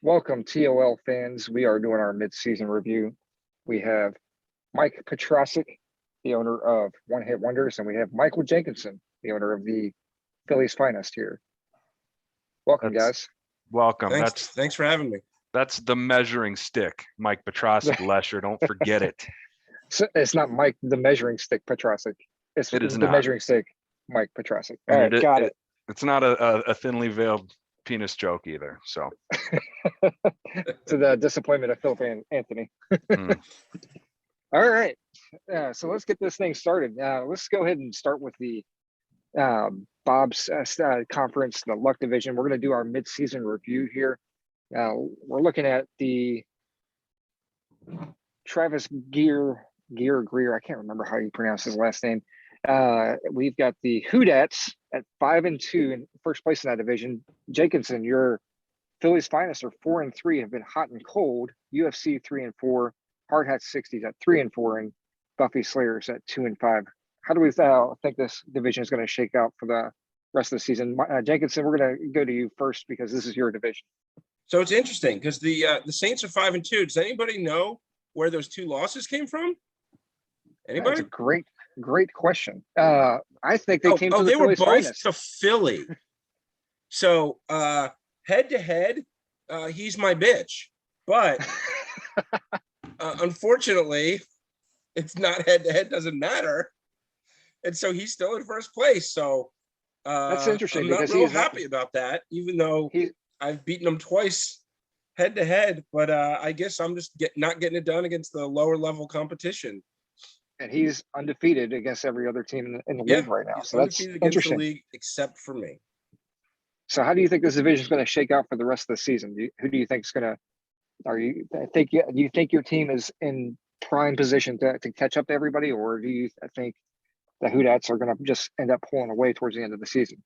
Welcome, TOL fans. We are doing our mid-season review. We have Mike Petrosic, the owner of One Hit Wonders, and we have Michael Jenkinson, the owner of the Phillies Finest here. Welcome, guys. Welcome. Thanks for having me. That's the measuring stick, Mike Petrosic, Lesher. Don't forget it. So it's not Mike the measuring stick Petrosic. It is the measuring stick, Mike Petrosic. All right, got it. It's not a thinly veiled penis joke either. So to the disappointment of Philip and Anthony. All right. So let's get this thing started. Let's go ahead and start with the Bob's conference, the Luck division. We're going to do our mid-season review here. We're looking at the Travis Greer. I can't remember how you pronounce his last name. We've got the Hoodats at 5-2 in first place in that division. Jenkinson, your Phillies Finest are 4-3, have been hot and cold. UFC 3-4, Hard Hat 60s at 3-4, and Buffy Slayers at 2-5. How do we think this division is going to shake out for the rest of the season? Jenkinson, we're going to go to you first because this is your division. So it's interesting because the Saints are 5-2. Does anybody know where those two losses came from? Anybody? That's a great question. I think they came to the Phillies were both Finest. to Philly. So head to head, he's my bitch. But unfortunately, it's not head to head, doesn't matter. And so he's still in first place. So that's interesting. I'm not real happy about that, even though I've beaten him twice head to head. But I guess I'm just not getting it done against the lower level competition. And he's undefeated against every other team in the league right now. So that's interesting. The league except for me. So how do you think this division is going to shake out for the rest of the season? Who do you think is going to? Do you think your team is in prime position to catch up to everybody, or do you think the Hoodats are going to just end up pulling away towards the end of the season?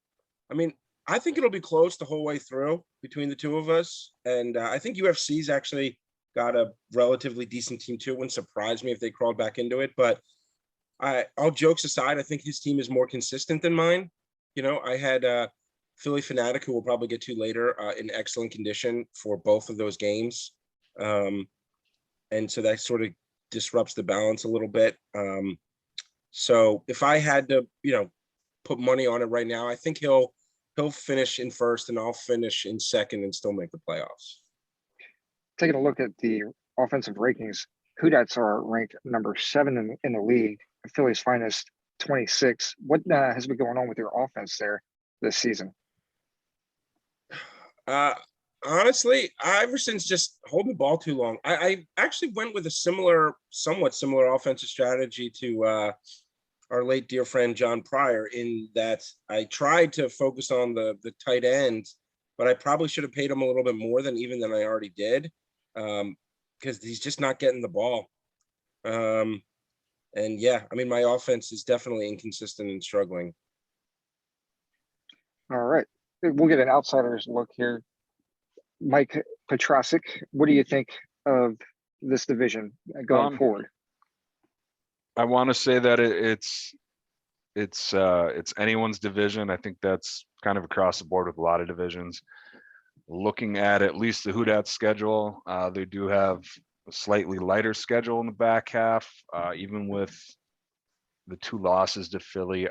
I mean, I think it'll be close the whole way through between the two of us, and I think UFC's actually got a relatively decent team too. It wouldn't surprise me if they crawled back into it. But all jokes aside, I think his team is more consistent than mine. You know, I had Philly Fanatic, who we'll probably get to later, in excellent condition for both of those games. And so that sort of disrupts the balance a little bit. So if I had to, put money on it right now, I think he'll finish in first and I'll finish in second and still make the playoffs. Taking a look at the offensive rankings, Hoodats are ranked number 7 in the league. Phillies Finest 26. What has been going on with your offense there this season? Honestly, Iverson's just holding the ball too long. I actually went with a somewhat similar offensive strategy to our late dear friend John Pryor, in that I tried to focus on the tight end, but I probably should have paid him a little bit more than I already did. Because he's just not getting the ball. And yeah, I mean, my offense is definitely inconsistent and struggling. All right. We'll get an outsider's look here. Mike Petrosic, what do you think of this division going forward? I want to say that it's anyone's division. I think that's kind of across the board with a lot of divisions. Looking at least the Hoodats schedule, they do have a slightly lighter schedule in the back half. Even with the 2 losses to Philly,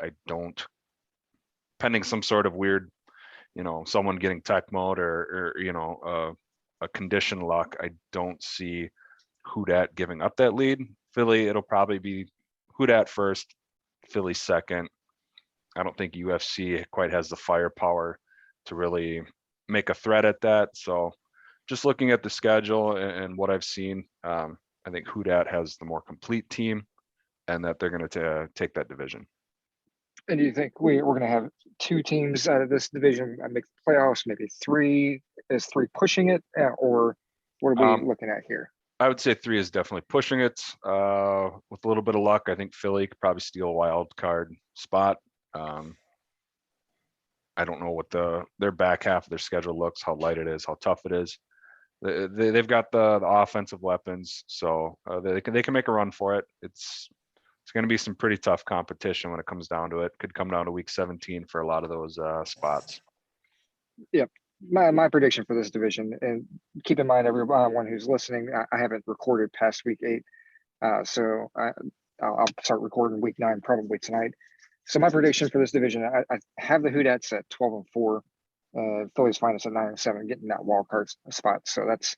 pending some sort of weird, someone getting tech mode or a condition luck, I don't see Hoodat giving up that lead. Philly, it'll probably be Hoodat first, Philly second. I don't think UFC quite has the firepower to really make a threat at that. So just looking at the schedule and what I've seen, I think Hoodat has the more complete team and that they're going to take that division. And do you think we're going to have 2 teams out of this division make the playoffs, maybe 3? Is 3 pushing it, or what are we looking at here? I would say 3 is definitely pushing it. With a little bit of luck, I think Philly could probably steal a wild card spot. I don't know what their back half of their schedule looks, how light it is, how tough it is. They've got the offensive weapons, so they can make a run for it. It's going to be some pretty tough competition when it comes down to it. Could come down to week 17 for a lot of those spots. Yep. My prediction for this division, and keep in mind, everyone who's listening, I haven't recorded past week 8. So I'll start recording week 9 probably tonight. So my prediction for this division, I have the Houdettes at 12-4, Phillies Finest at 9-7, getting that wild card spot. So that's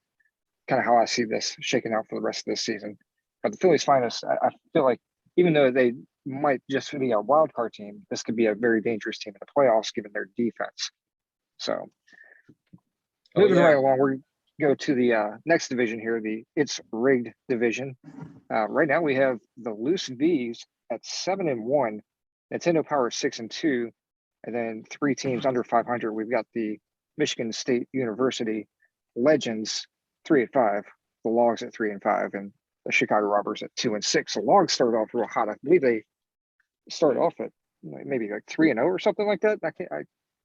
kind of how I see this shaking out for the rest of this season. But the Phillies Finest, I feel like even though they might just be a wild card team, this could be a very dangerous team in the playoffs given their defense. So moving right along, we're go to the next division here, the It's Rigged division. Right now we have the Loose V's at 7-1, Nintendo Power 6-2, and then 3 teams under 500. We've got the Michigan State University Legends 3-5, the Logs at 3-5, and the Chicago Robbers at 2-6. The Logs started off real hot. I believe they started off at maybe like 3-0 or something like that. I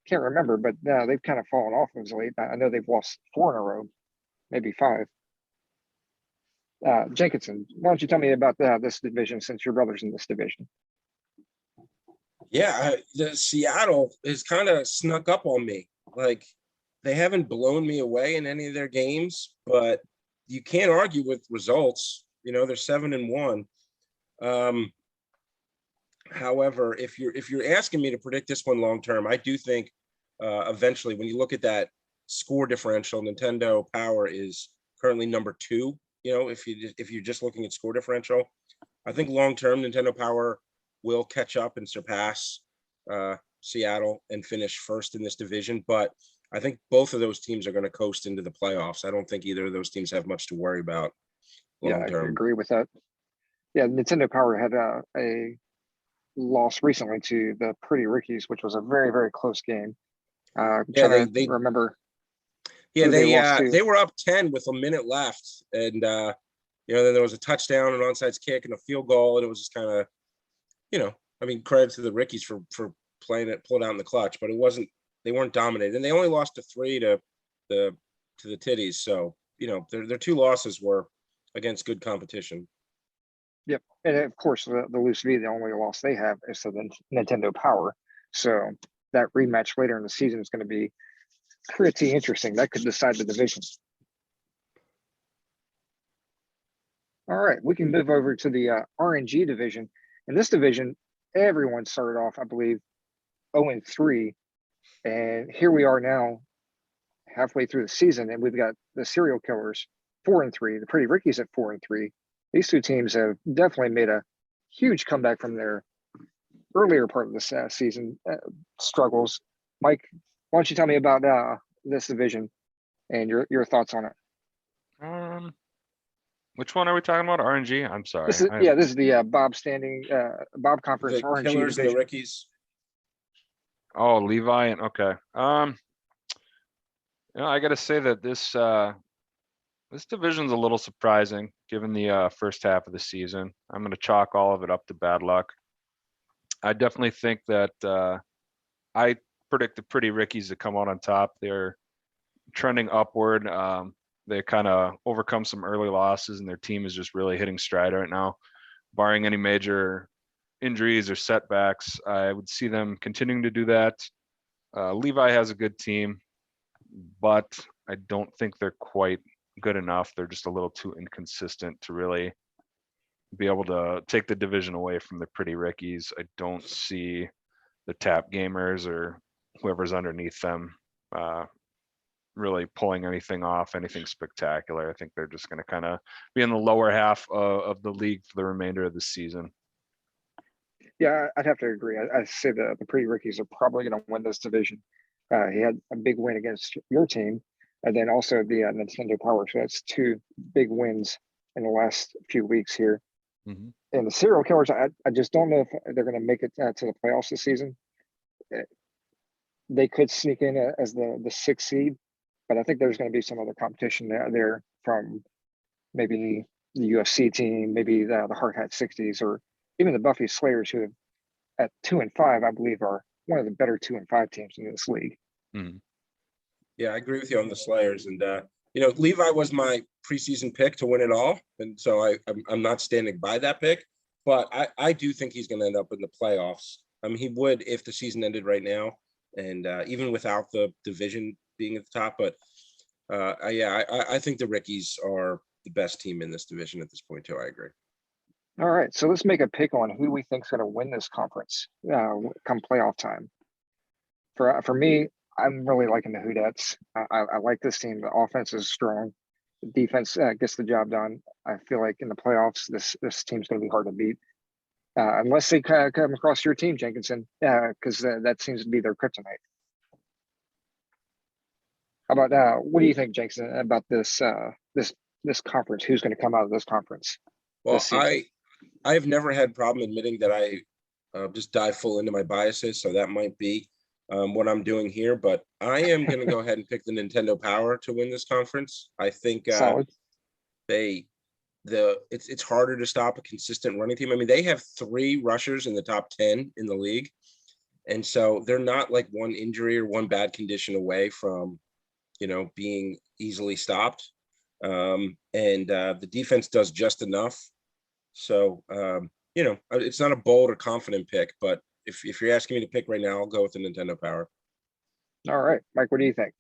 can't remember, but they've kind of fallen off as late. I know they've lost 4 in a row, maybe 5. Jenkinson, why don't you tell me about this division since your brother's in this division? Yeah, the Seattle has kind of snuck up on me. Like, they haven't blown me away in any of their games, but you can't argue with results. You know, they're 7-1. However, if you're asking me to predict this one long term, I do think eventually, when you look at that score differential, Nintendo Power is currently number 2. You know, if you're just looking at score differential, I think long term Nintendo Power will catch up and surpass Seattle and finish first in this division. But I think both of those teams are going to coast into the playoffs. I don't think either of those teams have much to worry about long term. I agree with that. Yeah, Nintendo Power had a loss recently to the Pretty Rickies, which was a very, very close game. They remember. Yeah, they were up 10 with a minute left, and then there was a touchdown, an onside kick, and a field goal, and it was just kind of, I mean, credit to the Rickies for playing it, pulled out in the clutch, but they weren't dominated, and they only lost to 3 to the Titties, so their 2 losses were against good competition. Yep, and of course the Loose V, the only loss they have is to the Nintendo Power, so that rematch later in the season is going to be pretty interesting. That could decide the division. All right, we can move over to the RNG division. In this division, everyone started off, I believe, 0-3, and here we are now, halfway through the season, and we've got the Serial Killers 4-3, the Pretty Rickies at 4-3. These 2 teams have definitely made a huge comeback from their earlier part of the season struggles. Mike, why don't you tell me about this division and your thoughts on it? Which one are we talking about? RNG? I'm sorry. This is the Bob Conference The RNG Killers division. and the Rickies. Oh, Levi and okay. I got to say that this division's a little surprising given the first half of the season. I'm going to chalk all of it up to bad luck. I definitely think that I predict the Pretty Rickies to come out on top. They're trending upward. They kind of overcome some early losses, and their team is just really hitting stride right now. Barring any major injuries or setbacks, I would see them continuing to do that. Levi has a good team, but I don't think they're quite good enough. They're just a little too inconsistent to really be able to take the division away from the Pretty Rickies. I don't see the Tap Gamers or whoever's underneath them really pulling anything off, anything spectacular. I think they're just going to kind of be in the lower half of the league for the remainder of the season. Yeah, I'd have to agree. I say the Pretty Rickies are probably going to win this division. He had a big win against your team, and then also the Nintendo Power. So that's 2 big wins in the last few weeks here. Mm-hmm. And the Serial Killers, I just don't know if they're going to make it to the playoffs this season. They could sneak in as the 6th seed, but I think there's going to be some other competition there from maybe the UFC team, maybe the Hard Hat 60s, or even the Buffy Slayers, who at 2-5, I believe, are one of the better 2-5 teams in this league. Mm-hmm. Yeah, I agree with you on the Slayers, and Levi was my preseason pick to win it all, and so I'm not standing by that pick, but I do think he's going to end up in the playoffs. I mean, he would if the season ended right now, and even without the division being at the top. But I think the Rickies are the best team in this division at this point too. I agree. All right, so let's make a pick on who we think is going to win this conference come playoff time. For me, I'm really liking the Hoodettes. I like this team. The offense is strong. The defense gets the job done. I feel like in the playoffs, this team's going to be hard to beat. Unless they come across your team, Jenkinson, because that seems to be their kryptonite. How about what do you think, Jenkinson, about this conference? Who's going to come out of this conference? Well, I've never had problem admitting that I just dive full into my biases, so that might be what I'm doing here. But I am going to go ahead and pick the Nintendo Power to win this conference. I think Solid. it's harder to stop a consistent running team. I mean, they have 3 rushers in the top 10 in the league, and so they're not like one injury or one bad condition away from, being easily stopped. And the defense does just enough. So, it's not a bold or confident pick, but if you're asking me to pick right now, I'll go with the Nintendo Power. All right, Mike, what do you think?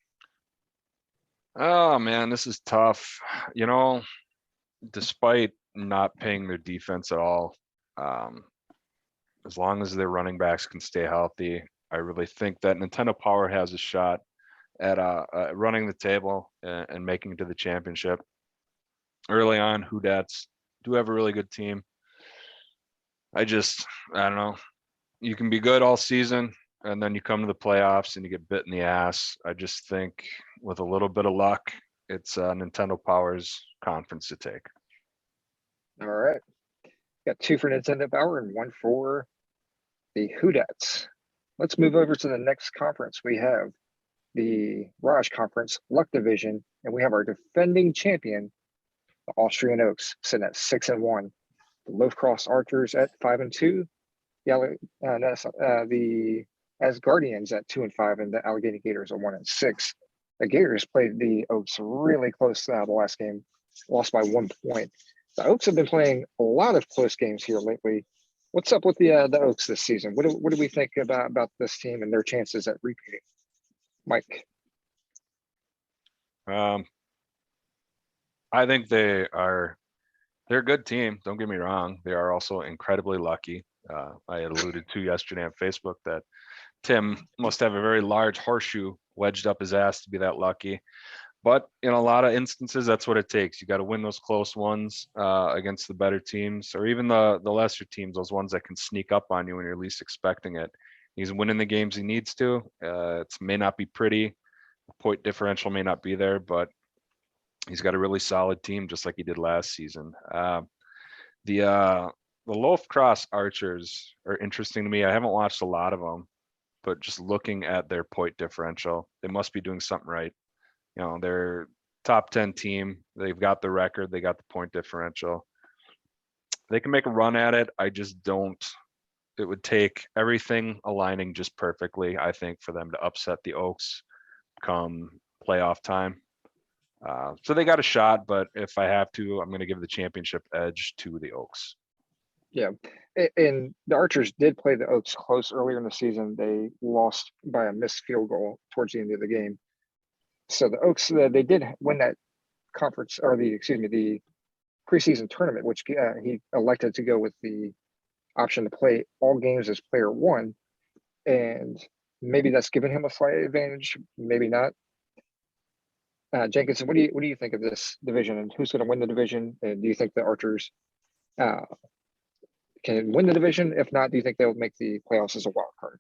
Oh man, this is tough. Despite not paying their defense at all, as long as their running backs can stay healthy, I really think that Nintendo Power has a shot at running the table and making it to the championship. Early on, Hoodettes do have a really good team. I don't know. You can be good all season, and then you come to the playoffs and you get bit in the ass. I just think with a little bit of luck, it's Nintendo Power's conference to take. All right. Got 2 for Nintendo Power and 1 for the Hoodettes. Let's move over to the next conference. We have the Raj Conference Luck Division, and we have our defending champion, the Austrian Oaks, sitting at 6-1. The Loaf Cross Archers at 5-2. The Asgardians at 2-5, and the Allegheny Gators are 1-6. The Gators played the Oaks really close the last game, lost by 1 point. The Oaks have been playing a lot of close games here lately. What's up with the Oaks this season? What do we think about this team and their chances at repeating? Mike. I think they're a good team. Don't get me wrong. They are also incredibly lucky. I had alluded to yesterday on Facebook that Tim must have a very large horseshoe wedged up his ass to be that lucky. But in a lot of instances, that's what it takes. You got to win those close ones against the better teams, or even the lesser teams, those ones that can sneak up on you when you're least expecting it. He's winning the games he needs to. It may not be pretty. The point differential may not be there, but he's got a really solid team, just like he did last season. The Loaf Cross Archers are interesting to me. I haven't watched a lot of them, but just looking at their point differential, they must be doing something right. They're top 10 team. They've got the record. They got the point differential. They can make a run at it. I just don't. It would take everything aligning just perfectly, I think, for them to upset the Oaks come playoff time. So they got a shot, but if I have to, I'm going to give the championship edge to the Oaks. Yeah, and the Archers did play the Oaks close earlier in the season. They lost by a missed field goal towards the end of the game. So the Oaks, they did win that conference, or the preseason tournament, which he elected to go with the option to play all games as player 1. And maybe that's given him a slight advantage, maybe not. Jenkinson, what do you think of this division, and who's going to win the division? And do you think the Archers can win the division? If not, do you think they'll make the playoffs as a wild card?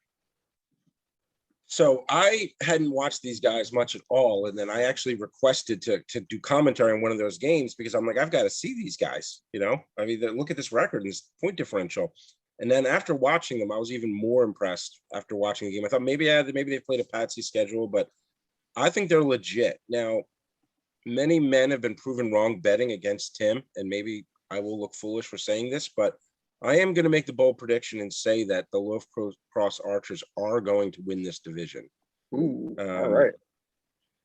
So I hadn't watched these guys much at all, and then I actually requested to do commentary on one of those games because I'm like, I've got to see these guys. I mean, look at this record and this point differential. And then after watching them, I was even more impressed after watching the game. I thought maybe they played a patsy schedule, but I think they're legit. Now, many men have been proven wrong betting against Tim, and maybe I will look foolish for saying this, but I am going to make the bold prediction and say that the Loaf Cross Archers are going to win this division. Ooh, all right.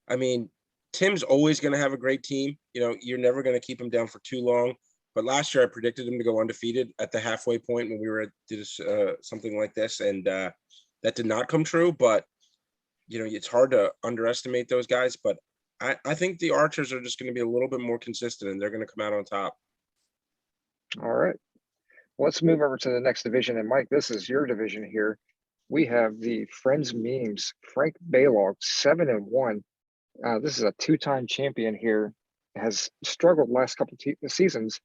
I mean, Tim's always going to have a great team. You're never going to keep him down for too long. But last year I predicted him to go undefeated at the halfway point when we did something like this, and that did not come true. But it's hard to underestimate those guys. But I think the Archers are just going to be a little bit more consistent, and they're going to come out on top. All right. Let's move over to the next division. And Mike, this is your division here. We have the Friends Memes, Frank Baylog, 7-1. This is a two-time champion here. Has struggled last couple seasons,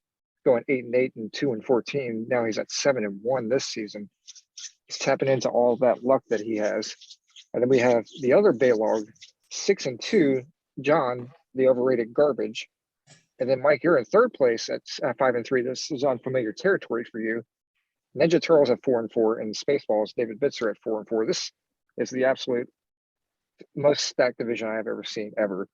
going 8-8 and 2-14. Now he's at 7-1 this season. He's tapping into all that luck that he has. And then we have the other Baylog, 6-2, John, the overrated garbage. And then Mike, you're in third place at 5-3. This is unfamiliar territory for you. Ninja Turtles at 4-4, and Spaceballs, David Bitzer at 4-4. This is the absolute most stacked division I have ever seen ever.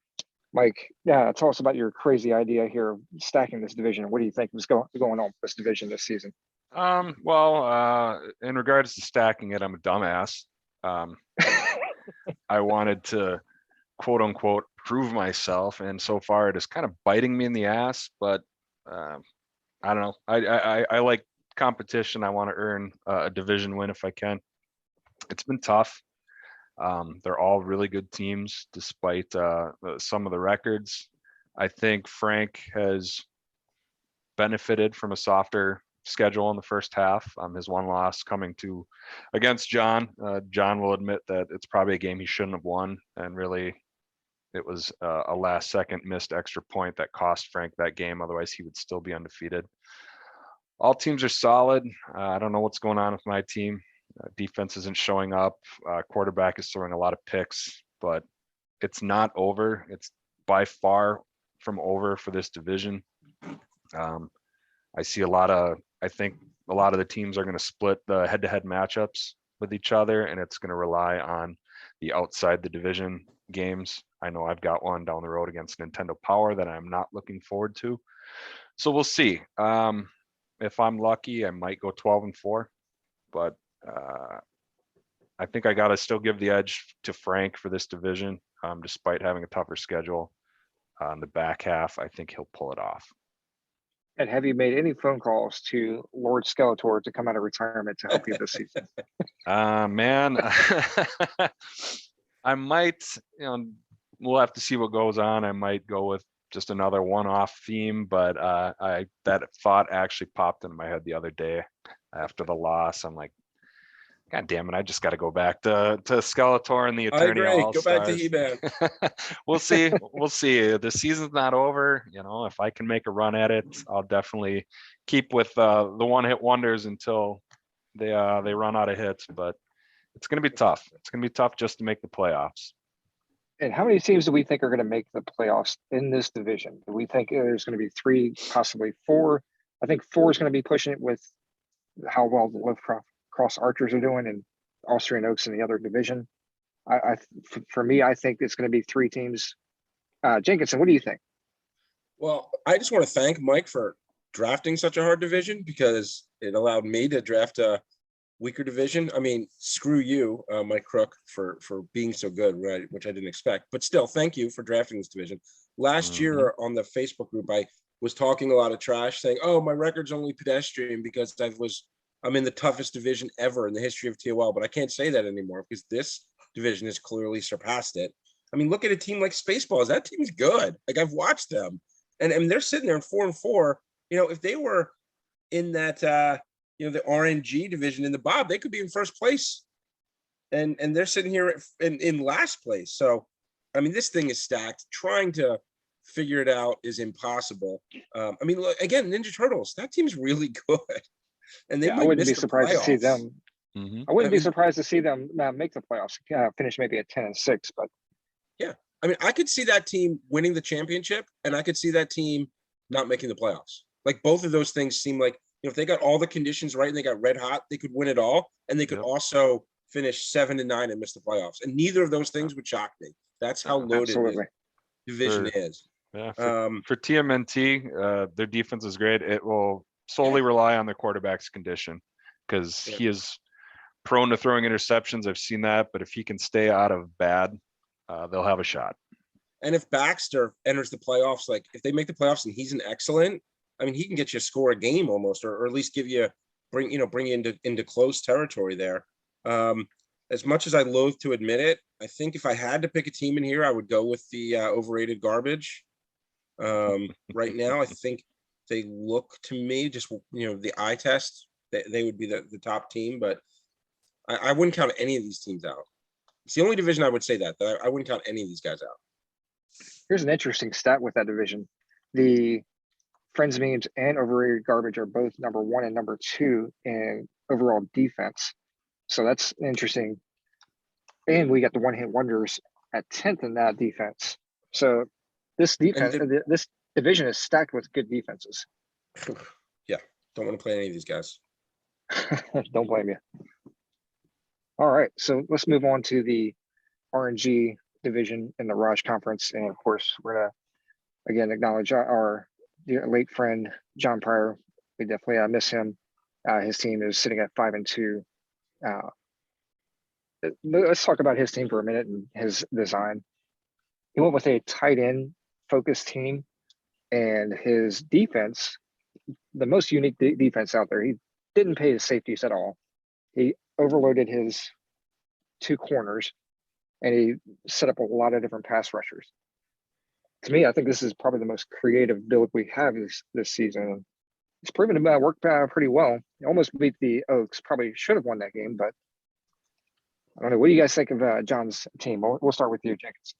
Mike, yeah, tell us about your crazy idea here of stacking this division. What do you think was going on with this division this season? Well, in regards to stacking it, I'm a dumbass. I wanted to, quote unquote, prove myself, and so far it is kind of biting me in the ass. But I don't know. I like competition. I want to earn a division win if I can. It's been tough. They're all really good teams, despite some of the records. I think Frank has benefited from a softer schedule in the first half. His one loss coming to against John. John will admit that it's probably a game he shouldn't have won, and really it was a last second missed extra point that cost Frank that game. Otherwise he would still be undefeated. All teams are solid. I don't know what's going on with my team. Defense isn't showing up. Quarterback is throwing a lot of picks, but it's not over. It's by far from over for this division. I see I think a lot of the teams are going to split the head-to-head matchups with each other, and it's going to rely on the outside the division games. I know I've got one down the road against Nintendo Power that I'm not looking forward to. So we'll see. If I'm lucky, I might go 12-4, but I think I got to still give the edge to Frank for this division, despite having a tougher schedule on the back half. I think he'll pull it off. And have you made any phone calls to Lord Skeletor to come out of retirement to help you this season? Man, I might, we'll have to see what goes on. I might go with just another one-off theme, but that thought actually popped into my head the other day after the loss. I'm like, God damn it, I just got to go back to Skeletor and the Eternity All-Stars. Go back to He-Man. We'll see. We'll see. The season's not over. If I can make a run at it, I'll definitely keep with the one-hit wonders until they run out of hits. But it's going to be tough. It's going to be tough just to make the playoffs. And how many teams do we think are going to make the playoffs in this division? Do we think there's going to be 3, possibly 4? I think 4 is going to be pushing it with how well the Cross Archers are doing and Austrian Oaks in the other division. For me, I think it's going to be 3 teams. Jenkinson, what do you think? Well, I just want to thank Mike for drafting such a hard division, because it allowed me to draft a weaker division. I mean, screw you, Mike Crook, for being so good, right? Which I didn't expect. But still, thank you for drafting this division. Last year on the Facebook group, I was talking a lot of trash, saying, "Oh, my record's only pedestrian because I'm in the toughest division ever in the history of TOL." But I can't say that anymore, because this division has clearly surpassed it. I mean, look at a team like Spaceballs. That team's good. Like, I've watched them, and they're sitting there in 4-4. If they were in that, the RNG division in the Bob, they could be in first place, and they're sitting here in last place. So, I mean, this thing is stacked. Trying to figure it out is impossible. I mean, look, again, Ninja Turtles, that team's really good, and they I wouldn't be surprised to see playoffs. them. I wouldn't be surprised to see them make the playoffs. Finish maybe at 10-6, but yeah, I mean, I could see that team winning the championship, and I could see that team not making the playoffs. Like, both of those things seem like, if they got all the conditions right and they got red hot, they could win it all, and they could also finish 7-9 and miss the playoffs. And neither of those things would shock me. That's how loaded the division is. Yeah, for TMNT, their defense is great. It will solely rely on their quarterback's condition, because he is prone to throwing interceptions. I've seen that, but if he can stay out of bad, they'll have a shot. And if Baxter enters the playoffs, like if they make the playoffs and he's an excellent, I mean, he can get you a score a game almost, or at least bring you into close territory there. as much as I loathe to admit it, I think if I had to pick a team in here, I would go with the overrated garbage. Right now, I think they look to me just, the eye test, they would be the top team, but I wouldn't count any of these teams out. It's the only division I would say that I wouldn't count any of these guys out. Here's an interesting stat with that division. The Friends Memes and Overrated Garbage are both number 1 and number 2 in overall defense. So that's interesting. And we got the one-hit wonders at 10th in that defense. So this defense, this division is stacked with good defenses. Yeah, don't want to play any of these guys. Don't blame you. All right, so let's move on to the RNG division in the Raj Conference. And of course, we're gonna again acknowledge our dear late friend John Pryor. We definitely miss him. His team is sitting at 5-2. Let's talk about his team for a minute and his design. He went with a tight end focused team, and his defense, the most unique defense out there. He didn't pay his safeties at all. He overloaded his 2 corners, and he set up a lot of different pass rushers. To me, I think this is probably the most creative build we have this season. It's proven to work pretty well. He almost beat the Oaks. Probably should have won that game, but I don't know. What do you guys think of John's team? We'll start with you, Jenkins.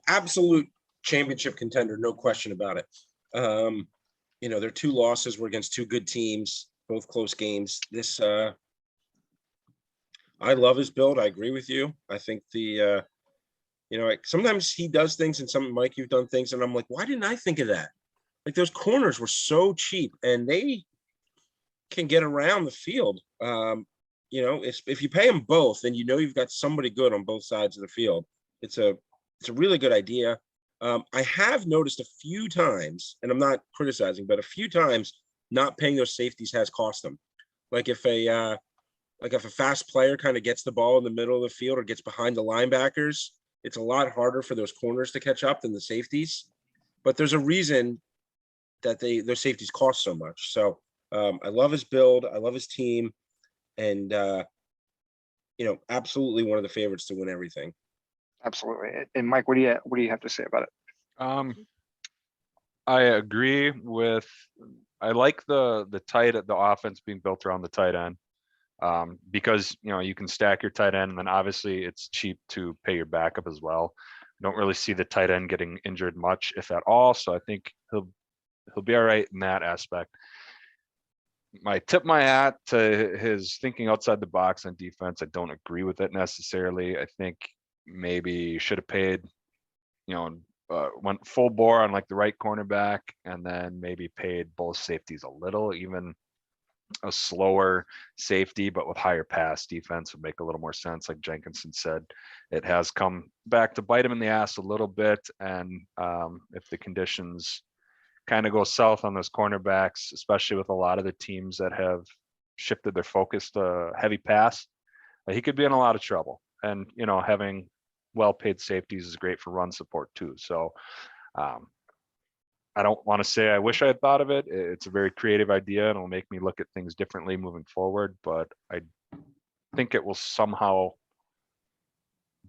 Absolute championship contender, no question about it. Their 2 losses were against 2 good teams, both close games. This, I love his build. I agree with you. I think sometimes he does things, and Mike, you've done things, and I'm like, why didn't I think of that? Like, those corners were so cheap, and they can get around the field. If you pay them both, then you've got somebody good on both sides of the field. It's a really good idea. I have noticed a few times, and I'm not criticizing, but a few times not paying those safeties has cost them. Like if a fast player kind of gets the ball in the middle of the field or gets behind the linebackers, it's a lot harder for those corners to catch up than the safeties. But there's a reason that those safeties cost so much. So I love his build. I love his team. And, absolutely one of the favorites to win everything. Absolutely. And Mike, what do you have to say about it? I agree with, I like the offense being built around the tight end. Because you can stack your tight end, and then obviously it's cheap to pay your backup as well. Don't really see the tight end getting injured much, if at all. So I think he'll be all right in that aspect. I tip my hat to his thinking outside the box on defense. I don't agree with it necessarily. I think maybe should have paid, went full bore on like the right cornerback, and then maybe paid both safeties a little. Even a slower safety but with higher pass defense would make a little more sense. Like Jenkinson said, it has come back to bite him in the ass a little bit, and if the conditions kind of go south on those cornerbacks, especially with a lot of the teams that have shifted their focus to heavy pass, he could be in a lot of trouble. And having well-paid safeties is great for run support too. So I don't want to say I wish I had thought of it. It's a very creative idea, and it'll make me look at things differently moving forward. But I think it will somehow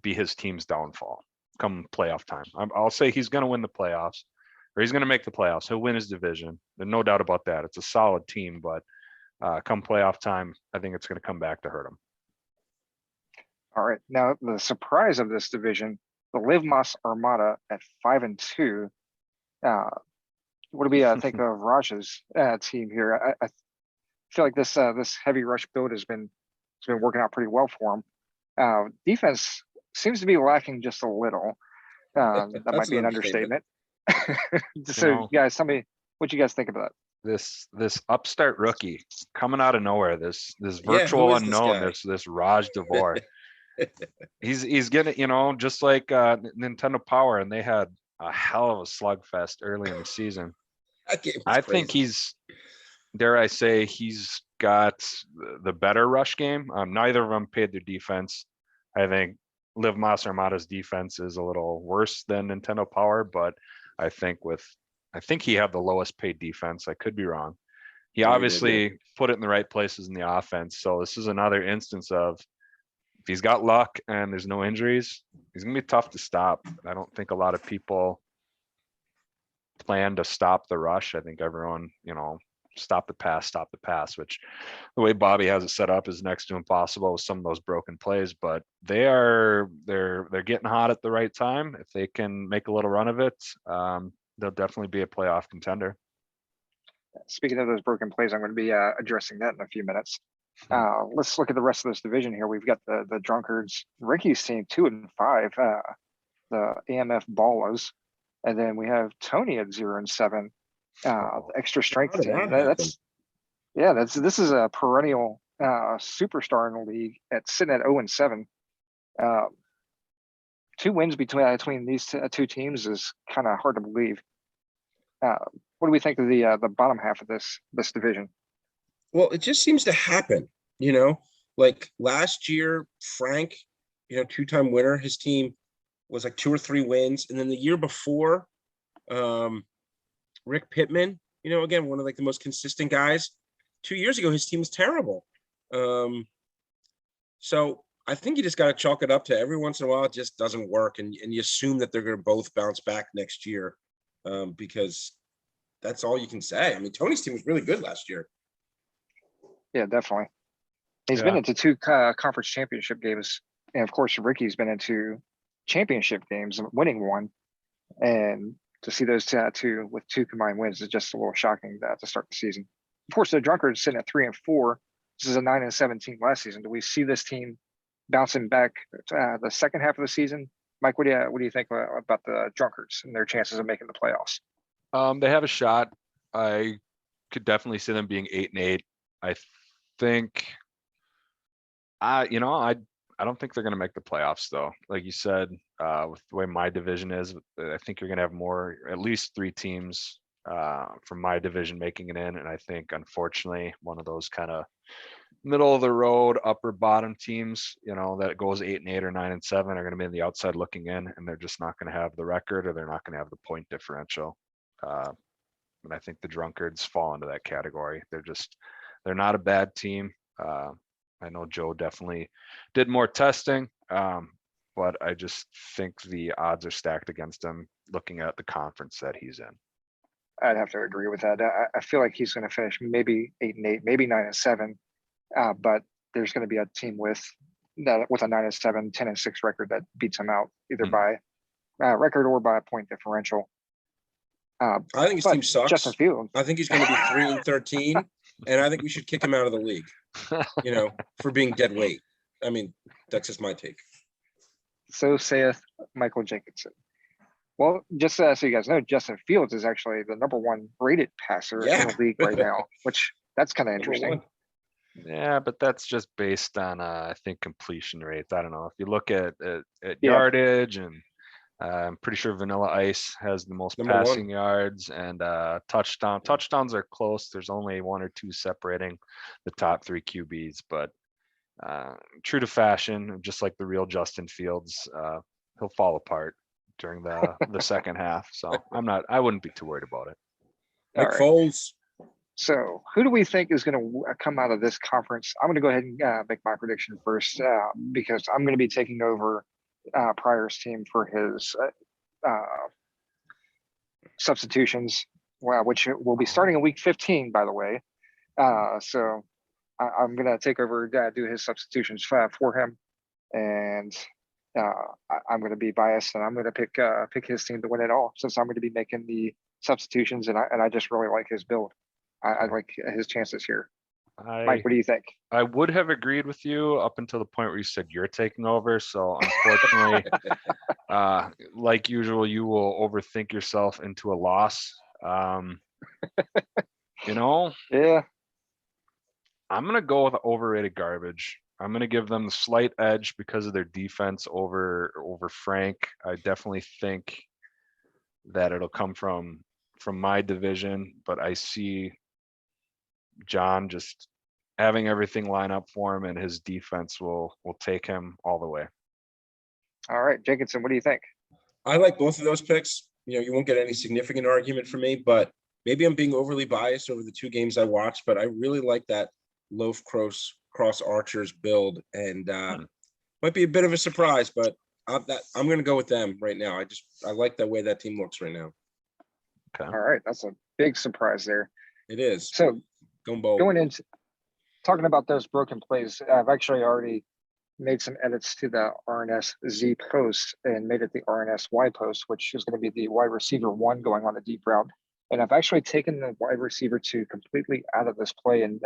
be his team's downfall come playoff time. I'll say he's going to win the playoffs, or he's going to make the playoffs. He'll win his division. There's no doubt about that. It's a solid team, but come playoff time, I think it's going to come back to hurt him. All right. Now, the surprise of this division, the Liv Mas Armada at 5-2. What do we think of Raj's team here? I feel like this heavy rush build has been working out pretty well for him. Defense seems to be lacking just a little. That might be an understatement. So, guys, tell me what you guys think about this upstart rookie coming out of nowhere. This virtual unknown. This Raj Devore. he's getting just like Nintendo Power, and they had a hell of a slugfest early in the season. I think dare I say, he's got the better rush game. Neither of them paid their defense. I think Liv Mas Armada's defense is a little worse than Nintendo Power, but I think he had the lowest paid defense. I could be wrong. he Yeah, he did, obviously put it in the right places in the offense. So this is another instance of if he's got luck and there's no injuries, he's gonna be tough to stop. I don't think a lot of people plan to stop the rush. I think everyone, stop the pass, which the way Bobby has it set up is next to impossible with some of those broken plays, but they're getting hot at the right time. If they can make a little run of it, they'll definitely be a playoff contender. Speaking of those broken plays, I'm going to be addressing that in a few minutes. Let's look at the rest of this division here. We've got the Drunkards, Ricky's team 2-5, the AMF Ballas, and then we have Tony at 0-7, the extra strength How did team. that happen? This is a perennial superstar in the league at sitting at 0-7. 2 wins between these two teams is kind of hard to believe. What do we think of the bottom half of this division? Well, it just seems to happen, like last year, Frank, 2-time winner, his team was like 2 or 3 wins. And then the year before, Rick Pittman, again, one of like the most consistent guys. 2 years ago, his team was terrible. So I think you just got to chalk it up to every once in a while, it just doesn't work. And you assume that they're going to both bounce back next year, because that's all you can say. I mean, Tony's team was really good last year. Yeah, definitely. He's been into 2 conference championship games. And of course, Ricky's been into championship games, winning 1. And to see those two with 2 combined wins is just a little shocking to start the season. Of course, the Drunkards sitting at 3-4. This is a 9-7 team last season. Do we see this team bouncing back the second half of the season? Mike, what do you think about the Drunkards and their chances of making the playoffs? They have a shot. I could definitely see them being 8-8. I think, I don't think they're going to make the playoffs though. Like you said, with the way my division is, I think you're going to have at least 3 teams from my division making it in. And I think, unfortunately, one of those kind of middle of the road, upper bottom teams, that goes 8-8 or 9-7 are going to be on the outside looking in, and they're just not going to have the record, or they're not going to have the point differential. And I think the Drunkards fall into that category. They're not a bad team. I know Joe definitely did more testing, but I just think the odds are stacked against him looking at the conference that he's in. I'd have to agree with that. I feel like he's going to finish maybe 8-8, maybe 9-7, but there's going to be a team with a 9-7, 10-6 record that beats him out either by record or by a point differential. I think his team sucks. Justin Fields. I think he's going to be 3-13, and I think we should kick him out of the league, for being dead weight. I mean, that's just my take. So saith Michael Jenkinson. Well, just so you guys know, Justin Fields is actually the #1 rated passer in the league right now, which that's kind of interesting. Yeah, but that's just based on I think completion rates. I don't know if you look at yardage, and I'm pretty sure Vanilla Ice has the most passing yards and touchdown. Touchdowns are close. There's only 1 or 2 separating the top 3 QBs, but true to fashion, just like the real Justin Fields, he'll fall apart during the second half. So I wouldn't be too worried about it. Like Foles. So who do we think is going to come out of this conference? I'm going to go ahead and make my prediction first, because I'm going to be taking over Pryor's team for his substitutions, which will be starting in week 15, by the way. So I'm going to take over, do his substitutions for him. And I'm going to be biased, and I'm going to pick his team to win it all, since I'm going to be making the substitutions, and I just really like his build. I like his chances here. Mike, what do you think? I would have agreed with you up until the point where you said you're taking over. So unfortunately, like usual, you will overthink yourself into a loss. Yeah. I'm going to go with overrated garbage. I'm going to give them the slight edge because of their defense over Frank. I definitely think that it'll come from my division, but I see John just having everything line up for him, and his defense will take him all the way. All right, Jenkinson, what do you think? I like both of those picks. You won't get any significant argument from me, but maybe I'm being overly biased over the 2 games I watched, but I really like that Loaf Cross Archers build, and might be a bit of a surprise, but I'm going to go with them right now. I like the way that team looks right now. Okay. All right, that's a big surprise there. It is. So Going bold. going into talking about those broken plays, I've actually already made some edits to the RNS-Z post and made it the RNS-Y post, which is going to be the wide receiver 1 going on a deep route. And I've actually taken the wide receiver 2 completely out of this play and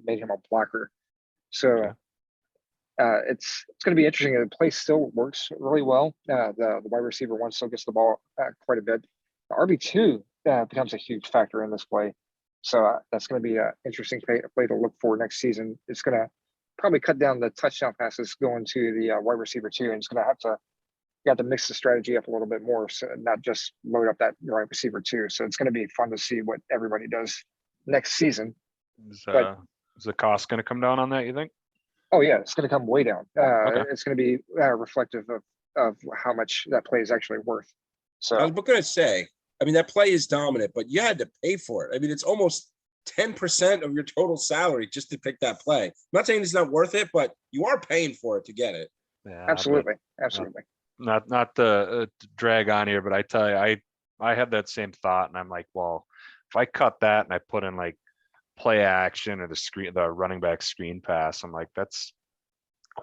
made him a blocker. So it's going to be interesting. The play still works really well. The wide receiver 1 still gets the ball quite a bit. The RB2 becomes a huge factor in this play. So that's going to be an interesting play to look for next season. It's going to probably cut down the touchdown passes going to the wide receiver 2, and it's going to have to mix the strategy up a little bit more, so not just load up that wide receiver 2. So it's going to be fun to see what everybody does next season. Is But the cost going to come down on that, you think? oh yeah, it's going to come way down. Okay. It's going to be reflective of how much that play is actually worth. I So was going to say, I mean, that play is dominant, but you had to pay for it. I mean, it's almost 10% of your total salary just to pick that play. I'm not saying it's not worth it, but you are paying for it to get it. Yeah, absolutely. Not to drag on here, but I tell you, I had that same thought, and I'm like, well, if I cut that and I put in like play action or the running back screen pass, I'm like, that's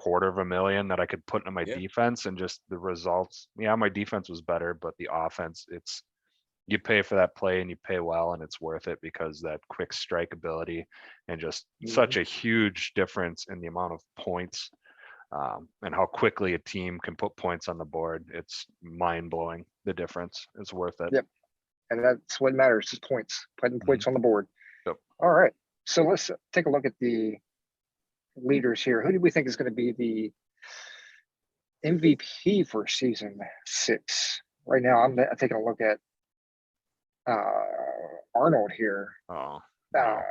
$250,000 that I could put into my defense, and just the results. Yeah, my defense was better, but the offense, you pay for that play and you pay well, and it's worth it because that quick strike ability and just such a huge difference in the amount of points and how quickly a team can put points on the board. It's mind blowing. The difference. It's worth it. Yep. And that's what matters, is points, putting points on the board. Yep. All right. So let's take a look at the leaders here. Who do we think is going to be the MVP for season 6? Right now, I'm taking a look at Arnold here. Oh, wow.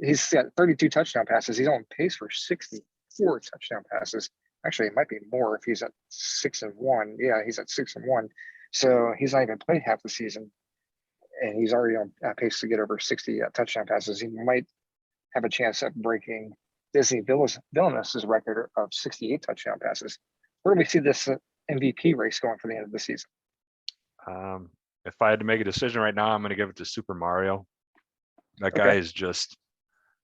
He's got 32 touchdown passes. He's on pace for 64 touchdown passes. Actually, it might be more if he's at 6-1. Yeah, he's at 6-1. So he's not even played half the season, and he's already on pace to get over 60 touchdown passes. He might have a chance at breaking Disney Villainous' record of 68 touchdown passes. Where do we see this MVP race going for the end of the season? If I had to make a decision right now, I'm going to give it to Super Mario. That guy is just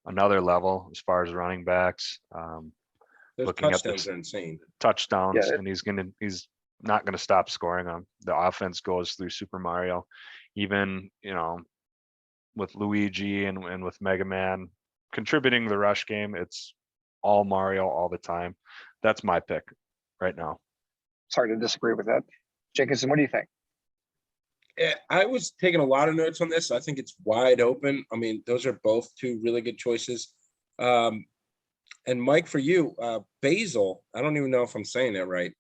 another level as far as running backs. Those Looking touchdowns at are insane. Touchdowns, and he's not going to stop scoring them. The offense goes through Super Mario. Even, with Luigi and with Mega Man contributing the rush game, it's all Mario all the time. That's my pick right now. Sorry to disagree with that. Jenkinson, what do you think? I was taking a lot of notes on this. I think it's wide open. I mean, those are both 2 really good choices. And Mike, for you, Basil, I don't even know if I'm saying that right.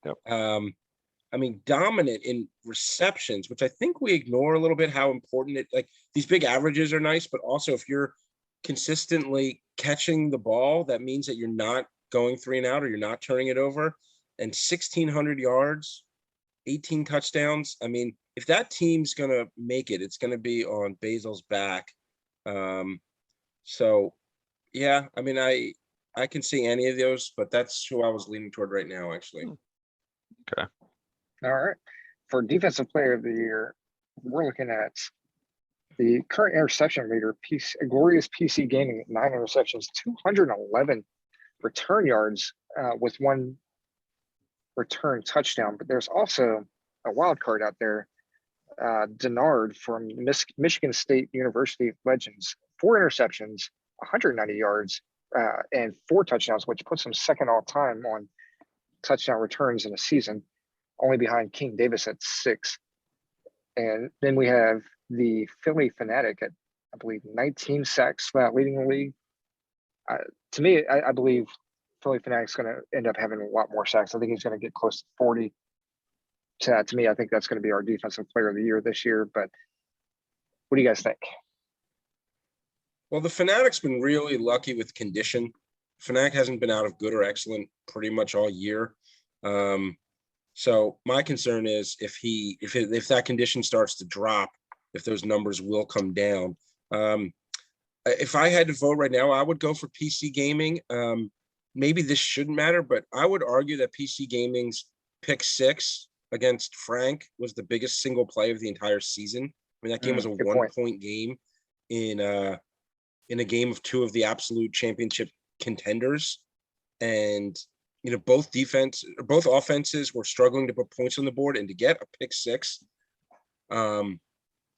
Yep. I mean, dominant in receptions, which I think we ignore a little bit how important like these big averages are nice, but also if you're consistently catching the ball, that means that you're not going 3 and out, or you're not turning it over. And 1,600 yards, 18 touchdowns. I mean, if that team's going to make it, it's going to be on Basil's back. So yeah, I mean, I can see any of those, but that's who I was leaning toward right now, actually. Okay. All right. For defensive player of the year, we're looking at the current interception leader, Glorious PC Gaming, 9 interceptions, 211 return yards with 1 return touchdown. But there's also a wild card out there, Denard from Michigan State University Legends, 4 interceptions, 190 yards, and 4 touchdowns, which puts him second all time on touchdown returns in a season, only behind King Davis at 6. And then we have the Philly Fanatic at, I believe, 19 sacks, leading the league. To me, I believe Philly Fanatic's going to end up having a lot more sacks. I think he's going to get close to 40. To me, I think that's going to be our defensive player of the year this year. But what do you guys think? Well, the Fanatic's been really lucky with condition. Fanatic hasn't been out of good or excellent pretty much all year. So my concern is if that condition starts to drop, if those numbers will come down. If I had to vote right now, I would go for PC gaming. Maybe this shouldn't matter, but I would argue that PC gaming's pick 6 against Frank was the biggest single play of the entire season. I mean, that game was a good 1-point game in a game of 2 of the absolute championship contenders. And, you know, both offenses were struggling to put points on the board, and to get a pick 6 in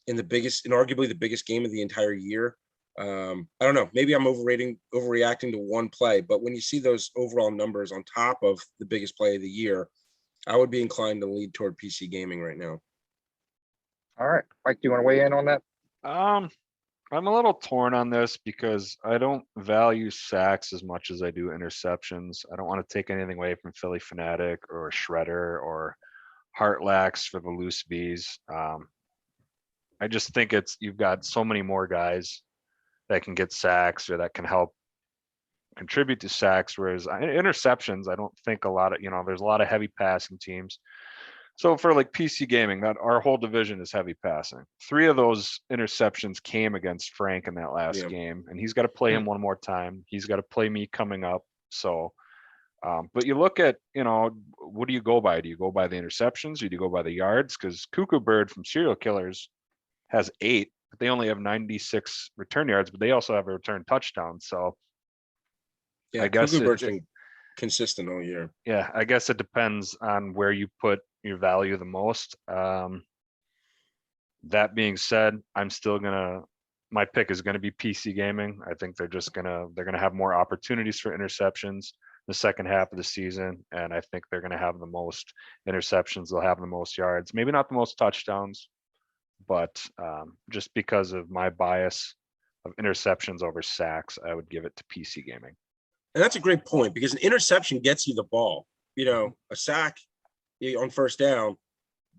arguably the biggest game of the entire year. I don't know, maybe I'm overreacting to one play, but when you see those overall numbers on top of the biggest play of the year, I would be inclined to lead toward PC gaming right now. All right, Mike, do you want to weigh in on that? I'm a little torn on this because I don't value sacks as much as I do interceptions. I don't want to take anything away from Philly Fanatic or Shredder or Heartlax for the loose bees. I just think you've got so many more guys that can get sacks or that can help contribute to sacks, whereas interceptions, I don't think there's a lot of heavy passing teams. So for like PC gaming, that our whole division is heavy passing. 3 of those interceptions came against Frank in that last game, and he's got to play him one more time. He's got to play me coming up. So, but you look at, what do you go by? Do you go by the interceptions or do you go by the yards? Because Cuckoo Bird from Serial Killers has 8, but they only have 96 return yards, but they also have a return touchdown. So yeah, I guess Cuckoo Bird's been consistent all year. Yeah, I guess it depends on where you put your value the most. That being said, my pick is gonna be PC gaming. I think they're gonna have more opportunities for interceptions the second half of the season, and I think they're gonna have the most interceptions. They'll have the most yards, maybe not the most touchdowns, but just because of my bias of interceptions over sacks, I would give it to PC gaming. And that's a great point, because an interception gets you the ball. A sack on first down,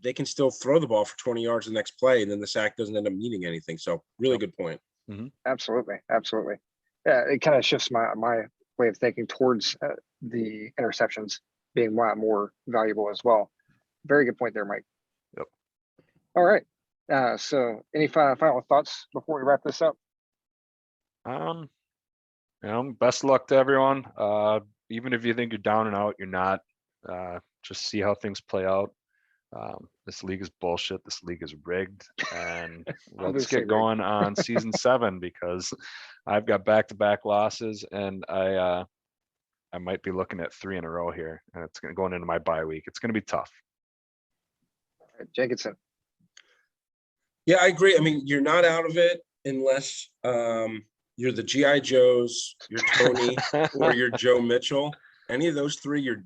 they can still throw the ball for 20 yards the next play, and then the sack doesn't end up meaning anything. So really good point. Absolutely. Yeah, it kind of shifts my way of thinking towards the interceptions being a lot more valuable as well. Very good point there, Mike. Yep. All right. So any final thoughts before we wrap this up? Best luck to everyone. Even if you think you're down and out, you're not. Just see how things play out. This league is bullshit. This league is rigged, and let's get going on season 7, because I've got back-to-back losses, and I might be looking at 3 in a row here, and it's going into my bye week. It's going to be tough. Jenkinson. Yeah, I agree. I mean, you're not out of it unless you're the G.I. Joes, you're Tony, or you're Joe Mitchell. Any of those 3, you're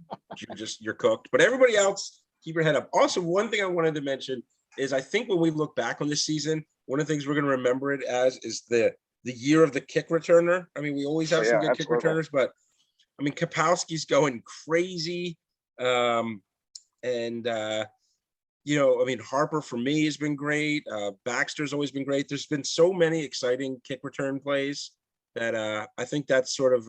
cooked. But everybody else, keep your head up. Also, one thing I wanted to mention is I think when we look back on this season, one of the things we're going to remember it as is the year of the kick returner. I mean, we always have some good kick returners, but I mean, Kapowski's going crazy. I mean, Harper for me has been great. Baxter's always been great. There's been so many exciting kick return plays that I think that's sort of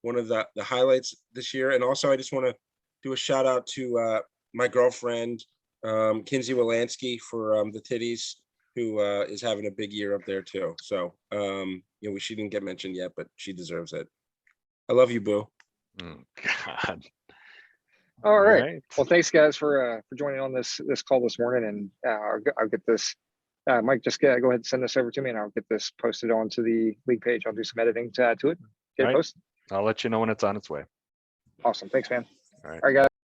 one of the highlights this year. And also, I just want to do a shout out to my girlfriend, Kinsey Wilansky, for the titties, who is having a big year up there too. So, she didn't get mentioned yet, but she deserves it. I love you, boo. Oh, God. All right. Well, thanks guys for joining on this call this morning, and I'll get this. Mike, just go ahead and send this over to me, and I'll get this posted onto the league page. I'll do some editing to add to it. Get it posted. I'll let you know when it's on its way. Awesome. Thanks, man. All right. All right, guys.